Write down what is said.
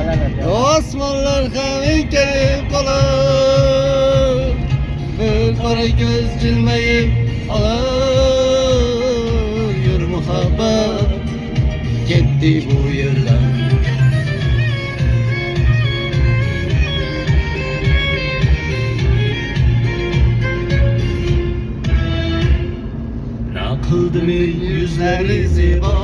Osmanlar havin gelip kalır, bir para göz cilmeyip alır. Yür muhabbet gitti bu yerden. Ne kıldı mı yüzleri ziba,